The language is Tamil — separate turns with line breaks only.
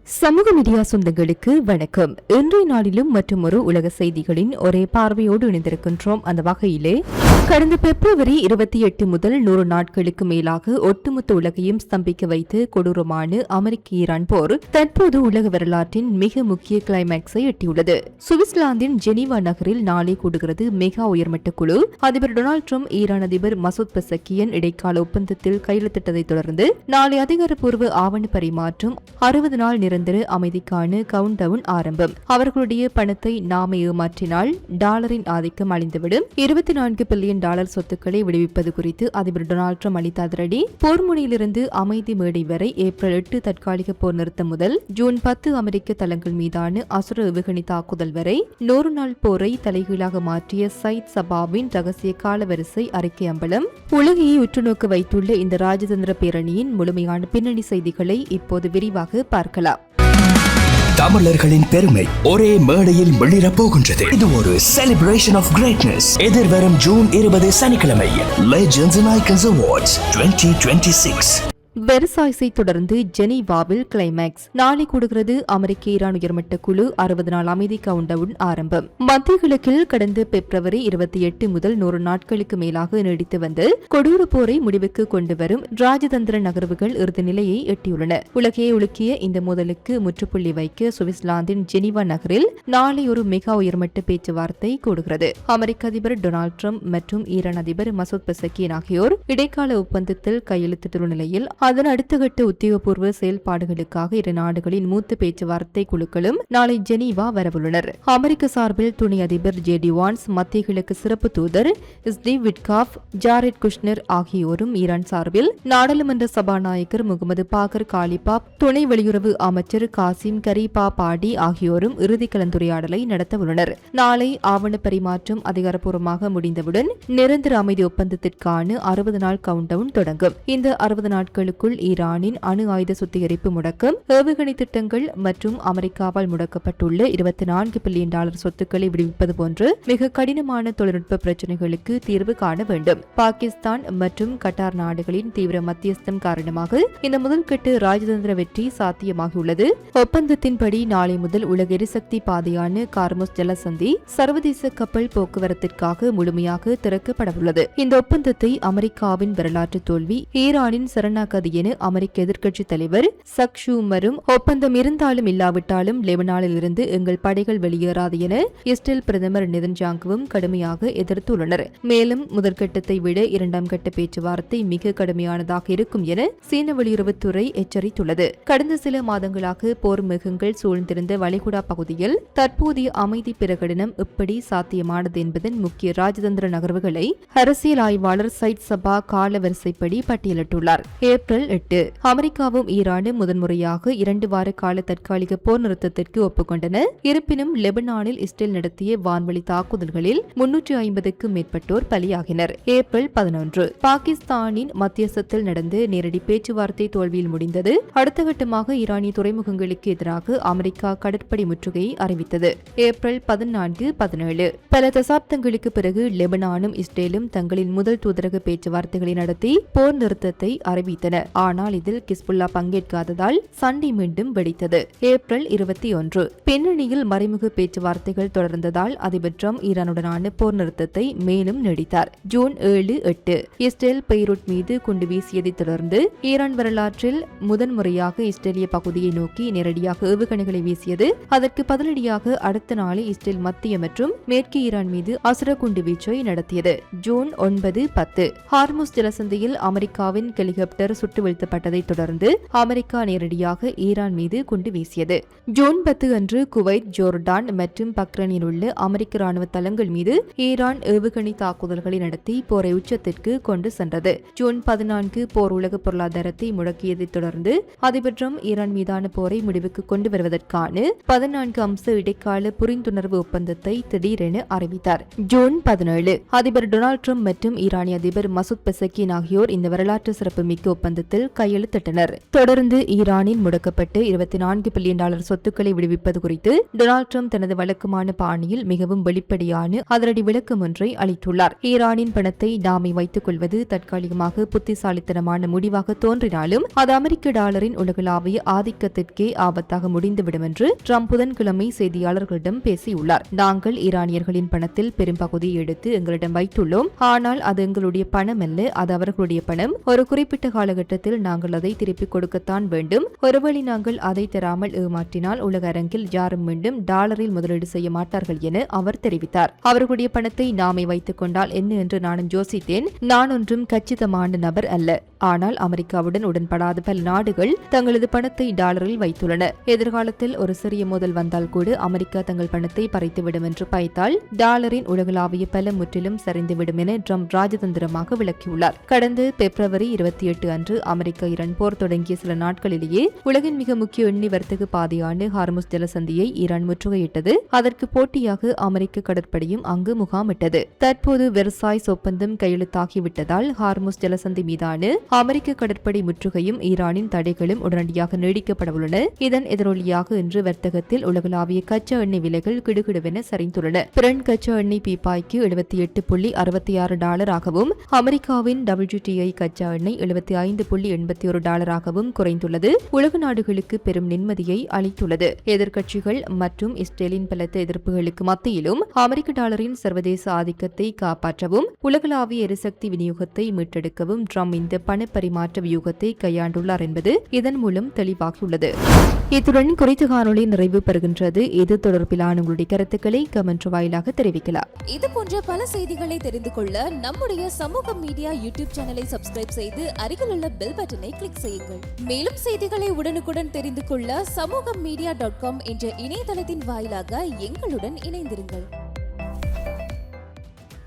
சமூக மீடியா சொந்தங்களுக்கு வணக்கம். இன்றைய நாளிலும் மற்றும் ஒரு உலக செய்திகளின் ஒரே பார்வையோடு இணைந்திருக்கின்றோம். அந்த வகையிலே கடந்த பிப்ரவரி 28 முதல் 100 நாட்களுக்கு மேலாக ஒட்டுமொத்த உலகையும் ஸ்தம்பிக்க வைத்து கொடூரமான அமெரிக்க ஈரான் போர் தற்போது உலக வரலாற்றின் மிக முக்கிய கிளைமேக்ஸை எட்டியுள்ளது. சுவிட்சர்லாந்தின் ஜெனீவா நகரில் நாளை கூடுகிறது மெகா உயர்மட்ட குழு. அதிபர் டொனால்டு ட்ரம்ப் ஈரான் அதிபர் மசூத் பெசக்கியன் இடைக்கால ஒப்பந்தத்தில் கையெழுத்திட்டதை தொடர்ந்து நாளை அதிகாரப்பூர்வ ஆவண பரிமாற்றம் 60 நாள் நிரந்தர அமைதிக்கான கவுண்ட் டவுன் ஆரம்பம். அவர்களுடைய பணத்தை நாமே ஏமாற்றினால் டாலரின் ஆதிக்கம் அழிந்துவிடும். 24 பில்லியன் டாலர் சொத்துக்களை விடுவிப்பது குறித்து அதிபர் டொனால்டு ட்ரம்ப் அளித்த அதிரடி போர் முனையிலிருந்து அமைதி மேடை வரை ஏப்ரல் 8 தற்காலிக போர் நிறுத்தம் முதல் ஜூன் 10 அமெரிக்க தளங்கள் மீதான அசுர ஏவுகணை தாக்குதல் வரை 100 நாள் போரை தலைகீழாக மாற்றிய சையத் சபாவின் ரகசிய காலவரிசை அறிக்கை அம்பலம் உலகையை உற்றுநோக்க வைத்துள்ள இந்த ராஜதந்திர பேரணியின் முழுமையான பின்னணி செய்திகளை இப்போது விரிவாக பார்க்கலாம்.
தமிழர்களின் பெருமை ஒரே மேடையில் வெளியிடப் போகின்றது. இது ஒரு செலிப்ரேஷன் ஆஃப் கிரேட்னஸ். எதிர்வரும் ஜூன் 20 சனிக்கிழமை லெஜெண்ட்ஸ் அண்ட் ஐகான்ஸ் அவார்ட்ஸ் 2026.
வெர்சாய்ஸை தொடர்ந்து ஜெனீவாவில் கிளைமேக்ஸ். நாளை கூடுகிறது அமெரிக்க ஈரான் உயர்மட்ட குழு. 60 நாள் அமைதி கவுண்ட் டவுன் ஆரம்பம். மத்திய கிழக்கில் கடந்த பிப்ரவரி 28 முதல் 100 நாட்களுக்கு மேலாக நீடித்து வந்து கொடூர போரை முடிவுக்கு கொண்டு வரும் ராஜதந்திர நகர்வுகள் இறுதி நிலையை எட்டியுள்ளன. உலகையை உலுக்கிய இந்த மோதலுக்கு முற்றுப்புள்ளி வைக்க சுவிட்சர்லாந்தின் ஜெனீவா நகரில் நாளை ஒரு மெகா உயர்மட்ட பேச்சுவார்த்தை கூடுகிறது. அமெரிக்க அதிபர் டொனால்டு ட்ரம்ப் மற்றும் ஈரான் அதிபர் மசூத் பெசக்கியன் ஆகியோர் இடைக்கால ஒப்பந்தத்தில் கையெழுத்திட்டுள்ள நிலையில் அதன் அடுத்த கட்ட உத்தியோகபூர்வ செயல்பாடுகளுக்காக இரு நாடுகளின் மூத்த பேச்சுவார்த்தை குழுக்களும் நாளை ஜெனீவா வரவுள்ளனர். அமெரிக்க சார்பில் துணை அதிபர் ஜே.டி. வான்ஸ், மத்திய கிழக்கு சிறப்பு தூதர் ஸ்டீவ் விட்காஃப், ஜாரெட் குஷ்னர் ஆகியோரும், ஈரான் சார்பில் நாடாளுமன்ற சபாநாயகர் முகமது பாகர் காலிபாப், துணை வெளியுறவு அமைச்சர் காசிம் கரீபா பாடி ஆகியோரும் இறுதி கலந்துரையாடலை நடத்தவுள்ளனர். நாளை ஆவண பரிமாற்றம் அதிகாரப்பூர்வமாக முடிந்தவுடன் நிரந்தர அமைதி ஒப்பந்தத்திற்கான 60 நாள் கவுண்ட் டவுன் தொடங்கும். இந்த 60 நாட்களுக்கு ஈரானின் அணு ஆயுத சுத்திகரிப்பு முடக்கம், ஏவுகணை திட்டங்கள் மற்றும் அமெரிக்காவால் முடக்கப்பட்டுள்ள 24 பில்லியன் டாலர் சொத்துக்களை விடுவிப்பது போன்ற மிக கடினமான தொழில்நுட்ப பிரச்சினைகளுக்கு தீர்வு காண வேண்டும். பாகிஸ்தான் மற்றும் கட்டார் நாடுகளின் தீவிர மத்தியஸ்தம் காரணமாக இந்த முதல் கட்ட ராஜதந்திர வெற்றி சாத்தியமாகியுள்ளது. ஒப்பந்தத்தின்படி நாளை முதல் உலக எரிசக்தி பாதையான கார்முஸ் ஜலசந்தி சர்வதேச கப்பல் போக்குவரத்திற்காக முழுமையாக திறக்கப்படவுள்ளது. இந்த ஒப்பந்தத்தை அமெரிக்காவின் வரலாற்று தோல்வி, ஈரானின் சரணாகதி என அமெரிக்க எதிர்க்கட்சி தலைவர் சக் ஷூமரும் ஒப்பந்தம் இருந்தாலும் இல்லாவிட்டாலும் லெபனானில் இருந்து எங்கள் படைகள் வெளியேறாது என இஸ்ரேல் பிரதமர் நெதன்யாகுவும் கடுமையாக எதிர்த்துள்ளனர். மேலும் முதற்கட்டத்தை விட இரண்டாம் கட்ட பேச்சுவார்த்தை மிக கடுமையானதாக இருக்கும் என சீன வெளியுறவுத்துறை எச்சரித்துள்ளது. கடந்த சில மாதங்களாக போர் மிகங்கள் சூழ்ந்திருந்த வளைகுடா பகுதியில் தற்போதைய அமைதி பிரகடனம் எப்படி சாத்தியமானது என்பதன் முக்கிய ராஜதந்திர நகர்வுகளை அரசியல் ஆய்வாளர் சையத் சபா காலவரிசைப்படி பட்டியலிட்டுள்ளார். ஏப்ரல் 8 அமெரிக்காவும் ஈரானும் முதன்முறையாக 2 வார கால தற்காலிக போர் நிறுத்தத்திற்கு ஒப்புக்கொண்டன. இருப்பினும் லெபனானில் இஸ்ரேல் நடத்திய வான்வழி தாக்குதல்களில் 350க்கும் மேற்பட்டோர் பலியாகினர். ஏப்ரல் 11 பாகிஸ்தானின் மத்தியஸ்தத்தில் நடந்த நேரடி பேச்சுவார்த்தை தோல்வியில் முடிந்தது. அடுத்த கட்டமாக ஈரானிய துறைமுகங்களுக்கு எதிராக அமெரிக்கா கடற்படை முற்றுகையை அறிவித்தது. ஏப்ரல் 14-17 பல தசாப்தங்களுக்கு பிறகு லெபனானும் இஸ்ரேலும் தங்களின் முதல் தூதரக பேச்சுவார்த்தைகளை நடத்தி போர் நிறுத்தத்தை அறிவித்தன. ஆனால் இதில் கிஸ்புல்லா பங்கேற்காததால் சண்டை மீண்டும் வெடித்தது. ஏப்ரல் 21 பின்னணியில் மறைமுக பேச்சுவார்த்தைகள் தொடர்ந்ததால் அதிபர் ட்ரம்ப் ஈரானுடனான போர் நிறுத்தத்தை மேலும் நீடித்தார். ஜூன் 7-8 இஸ்ரேல் பெய்ரூட் மீது குண்டு வீசியதை தொடர்ந்து ஈரான் வரலாற்றில் முதன்முறையாக இஸ்ரேலிய பகுதியை நோக்கி நேரடியாக ஏவுகணைகளை வீசியது. அதற்கு பதிலடியாக அடுத்த நாளை இஸ்ரேல் மத்திய மற்றும் மேற்கு ஈரான் மீது அசுர குண்டு வீச்சை நடத்தியது. ஜூன் 9-10 ஹார்முஸ் ஜலசந்தியில் அமெரிக்காவின் ஹெலிகாப்டர் சுட்டு வீழ்த்தப்பட்டதை தொடர்ந்து அமெரிக்கா நேரடியாக ஈரான் மீது குண்டு வீசியது. ஜூன் 10 அன்று குவைத், ஜோர்டான் மற்றும் பக்ரைனில் உள்ள அமெரிக்க ராணுவ தளங்கள் மீது ஈரான் ஏவுகணை தாக்குதல்களை நடத்தி போரை உச்சத்திற்கு கொண்டு சென்றது. ஜூன் 14 போர் உலக பொருளாதாரத்தை முடக்கியதை தொடர்ந்து அதிபர் ட்ரம்ப் ஈரான் மீதான போரை முடிவுக்கு கொண்டு வருவதற்கான 14 அம்ச இடைக்கால புரிந்துணர்வு ஒப்பந்தத்தை திடீரென அறிவித்தார். ஜூன் 17 அதிபர் டொனால்டு ட்ரம்ப் மற்றும் ஈரானிய அதிபர் மசூத் பெசக்கியன் ஆகியோர் இந்த வரலாற்று சிறப்பு மிக்க ஒப்பந்தத்தை ஒப்பந்தத்தில் கையெழுத்திட்டனர். தொடர்ந்து ஈரானின் முடக்கப்பட்டு $24 பில்லியன் சொத்துக்களை விடுவிப்பது குறித்து டொனால்ட் ட்ரம்ப் தனது வழக்கமான பாணியில் மிகவும் வெளிப்படையான அதிரடி விளக்கம் ஒன்றை அளித்துள்ளார். ஈரானின் பணத்தை நாமே வைத்துக் கொள்வது தற்காலிகமாக புத்திசாலித்தனமான முடிவாக தோன்றினாலும் அது அமெரிக்க டாலரின் உலகளாவிய ஆதிக்கத்திற்கே ஆபத்தாக முடிந்துவிடும் என்று ட்ரம்ப் புதன்கிழமை செய்தியாளர்களிடம் பேசியுள்ளார். நாங்கள் ஈரானியர்களின் பணத்தில் பெரும்பகுதியை எடுத்து எங்களிடம் வைத்துள்ளோம். ஆனால் அது எங்களுடைய பணம் அல்ல, அது அவர்களுடைய பணம். ஒரு குறிப்பிட்ட காலகட்டத்தில் நாங்கள் அதை திருப்பிக் கொடுக்கத்தான் வேண்டும். ஒருவேளை நாங்கள் அதை தராமல் ஏமாற்றினால் உலக அரங்கில் யாரும் மீண்டும் டாலரில் முதலீடு செய்ய மாட்டார்கள் என அவர் தெரிவித்தார். அவர்களுடைய பணத்தை நாமே வைத்துக் கொண்டால் என்ன என்று நானும் யோசித்தேன். நான் ஒன்றும் கச்சிதமான நபர் அல்ல. ஆனால் அமெரிக்காவுடன் உடன்படாத பல நாடுகள் தங்களது பணத்தை டாலரில் வைத்துள்ளன. எதிர்காலத்தில் ஒரு சிறிய மோதல் வந்தால் கூட அமெரிக்கா தங்கள் பணத்தை பறித்துவிடும் என்று பயத்தால் டாலரின் உலகளாவிய பல முற்றிலும் சரிந்துவிடும் என ட்ரம்ப் ராஜதந்திரமாக விளக்கியுள்ளார். கடந்த பிப்ரவரி 28 அன்று அமெரிக்க ஈரான் போர் தொடங்கிய சில நாட்களிலேயே உலகின் மிக முக்கிய எண்ணெய் வர்த்தக பாதையான ஹார்முஸ் ஜலசந்தியை ஈரான் முற்றுகையிட்டது. அதற்கு போட்டியாக அமெரிக்க கடற்படையும் அங்கு முகாமிட்டது. தற்போது வெர்சாய்ஸ் ஒப்பந்தம் கையெழுத்தாகிவிட்டதால் ஹார்முஸ் ஜலசந்தி மீதான அமெரிக்க கடற்படை முற்றுகையும் ஈரானின் தடைகளும் உடனடியாக நீடிக்கப்படவுள்ளன. இதன் எதிரொலியாக இன்று வர்த்தகத்தில் உலகளாவிய கச்சா எண்ணெய் விலைகள் கிடுகிடுவென சரிந்துள்ளன. பிரெண்ட் கச்சா எண்ணெய் பீப்பாய்க்கு $78.66 ஆகவும் அமெரிக்காவின் WTI கச்சா எண்ணெய் $75.81 குறைந்துள்ளது. உலக நாடுகளுக்கு பெரும் நிம்மதியை அளித்துள்ளது. எதிர்க்கட்சிகள் மற்றும் இஸ்ரேலின் பலத்த எதிர்ப்புகளுக்கு மத்தியிலும் அமெரிக்க டாலரின் சர்வதேச ஆதிக்கத்தை காப்பாற்றவும் உலகளாவிய எரிசக்தி விநியோகத்தை மீட்டெடுக்கவும் ட்ரம்ப் இந்த பணப்பரிமாற்ற வியூகத்தை கையாண்டுள்ளார் என்பது இதன் மூலம் தெளிவாகியுள்ளது. இத்துடன் குறித்த காணொளி நிறைவு பெறுகின்றது. இது தொடர்பிலான உங்களுடைய கருத்துக்களை கமெண்ட் வாயிலாக தெரிவிக்கலாம்.
இது போன்ற பல செய்திகளை தெரிந்து கொள்ள நம்முடைய சமூக மீடியா யூடியூப் சேனலை சப்ஸ்கிரைப் செய்து அருகில் உள்ள பெல் பட்டனை கிளிக் செய்யுங்கள். மேலும் செய்திகளை உடனுக்குடன் தெரிந்து கொள்ள சமூகமீடியா.com என்ற இணையதளத்தின் வாயிலாக எங்களுடன் இணைந்திருங்கள்.